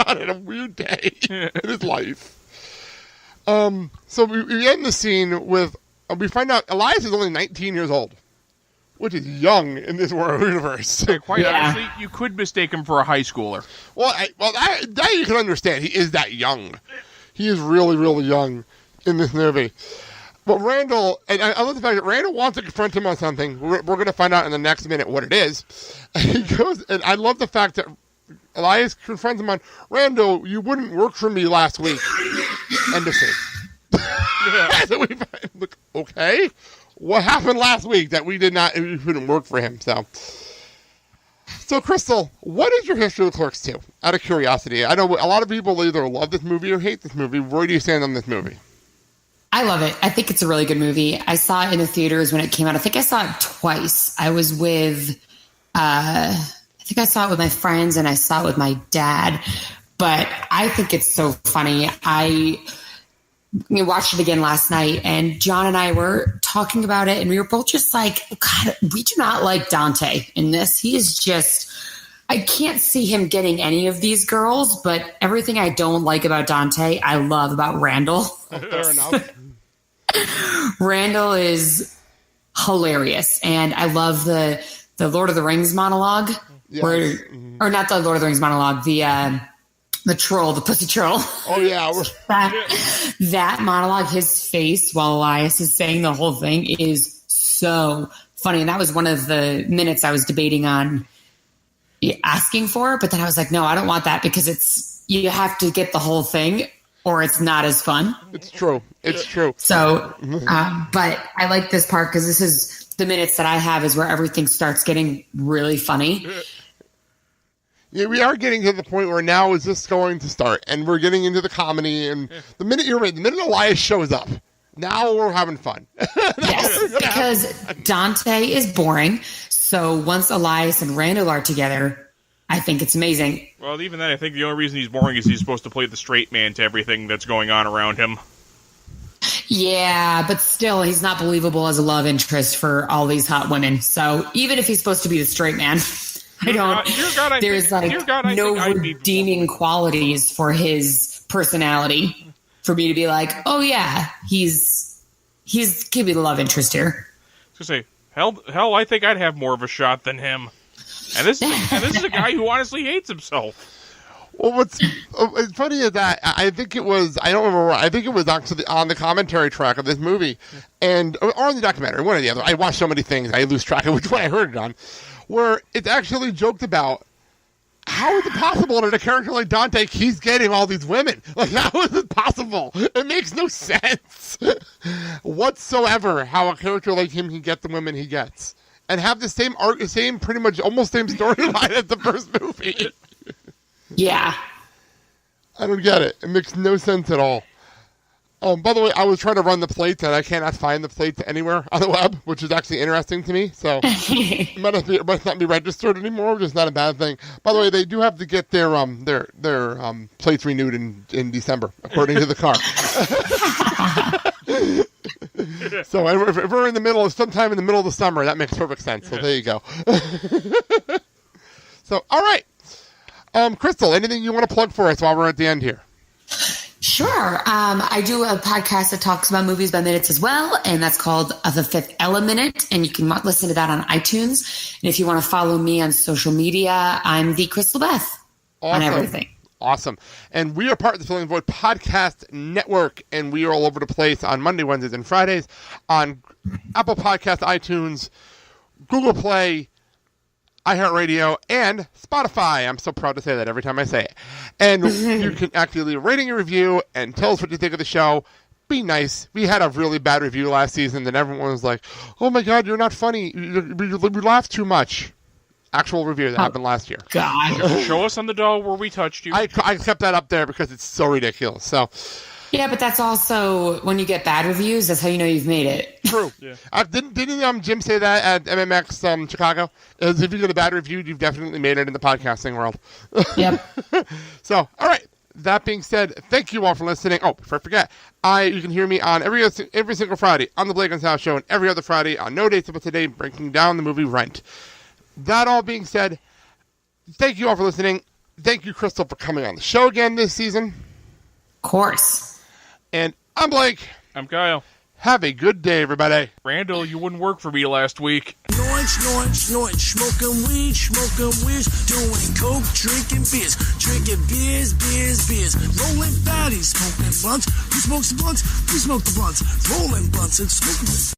on in a weird day in his life. So we end the scene with, we find out Elias is only 19 years old, which is young in this world universe. Quite honestly, you could mistake him for a high schooler. Well, that you can understand. He is that young. He is really, really young in this movie. But Randal, and I love the fact that Randal wants to confront him on something. We're going to find out in the next minute what it is. And he goes, and I love the fact that Elias confronts him on, Randal, you wouldn't work for me last week. End of scene. So we look, okay, what happened last week that we couldn't work for him? So Crystal, what is your history with Clerks 2? Out of curiosity, I know a lot of people either love this movie or hate this movie. Where do you stand on this movie? I love it. I think it's a really good movie. I saw it in the theaters when it came out. I think I saw it twice. I was with, I think I saw it with my friends and I saw it with my dad. But I think it's so funny. We watched it again last night, and John and I were talking about it, and we were both just like, oh, God, we do not like Dante in this. He is just, I can't see him getting any of these girls, but everything I don't like about Dante, I love about Randal. Fair enough. Randal is hilarious, and I love the Lord of the Rings monologue, yes. Or not the Lord of the Rings monologue, the troll, the pussy troll. Oh, yeah. That monologue, his face while Elias is saying the whole thing is so funny. And that was one of the minutes I was debating on asking for. But then I was like, no, I don't want that because you have to get the whole thing or it's not as fun. It's true. It's true. So, but I like this part because this is the minutes that I have is where everything starts getting really funny. Yeah, we are getting to the point where now is this going to start, and we're getting into the comedy. And the minute Elias shows up, now we're having fun. Yes, because Dante is boring. So once Elias and Randal are together, I think it's amazing. Well, even then, I think the only reason he's boring is he's supposed to play the straight man to everything that's going on around him. Yeah, but still, he's not believable as a love interest for all these hot women. So even if he's supposed to be the straight man. There's no redeeming qualities for his personality for me to be like, oh yeah, he's could be the love interest here. I was gonna say, hell, I think I'd have more of a shot than him. And this is a guy who honestly hates himself. Well, what's funny is that I think it was, I don't remember, I think it was actually on the commentary track of this movie, or on the documentary, one or the other. I watched so many things, I lose track of which one I heard it on. Where it's actually joked about how is it possible that a character like Dante keeps getting all these women? Like, how is it possible? It makes no sense whatsoever how a character like him can get the women he gets and have the same pretty much almost same storyline as the first movie. Yeah. I don't get it. It makes no sense at all. By the way, I was trying to run the plates, and I cannot find the plates anywhere on the web, which is actually interesting to me. So it might not be registered anymore, which is not a bad thing. By the way, they do have to get their plates renewed in December, according to the car. So if we're sometime in the middle of the summer, that makes perfect sense. So there you go. So, all right. Crystal, anything you want to plug for us while we're at the end here? Sure. I do a podcast that talks about movies by minutes as well, and that's called The Fifth Element, and you can listen to that on iTunes. And if you want to follow me on social media, I'm the Crystal Beth on everything. Awesome. And we are part of the Filling the Void Podcast Network, and we are all over the place on Monday, Wednesdays, and Fridays on Apple Podcasts, iTunes, Google Play, iHeartRadio, and Spotify. I'm so proud to say that every time I say it. And you can actually leave a rating and review and tell us what you think of the show. Be nice. We had a really bad review last season, and everyone was like, oh my God, you're not funny. You laugh too much. Actual review that happened last year. God. Show us on the doll where we touched you. I kept that up there because it's so ridiculous. So. Yeah, but that's also when you get bad reviews. That's how you know you've made it. True. Yeah. Didn't Jim say that at MMX Chicago? As if you get a bad review, you've definitely made it in the podcasting world. Yep. So, all right. That being said, thank you all for listening. Oh, before I forget, you can hear me on every single Friday on the Blake and Sal Show, and every other Friday on No Dates But Today, breaking down the movie Rent. That all being said, thank you all for listening. Thank you, Crystal, for coming on the show again this season. Of course. And I'm Blake. I'm Kyle. Have a good day, everybody. Randall, you wouldn't work for me last week. Snorting, smoking weed, doing coke, drinking beers, rolling fatties, smoking blunts. Who smokes the blunts? Who smoke the blunts? Rolling blunts and smoking.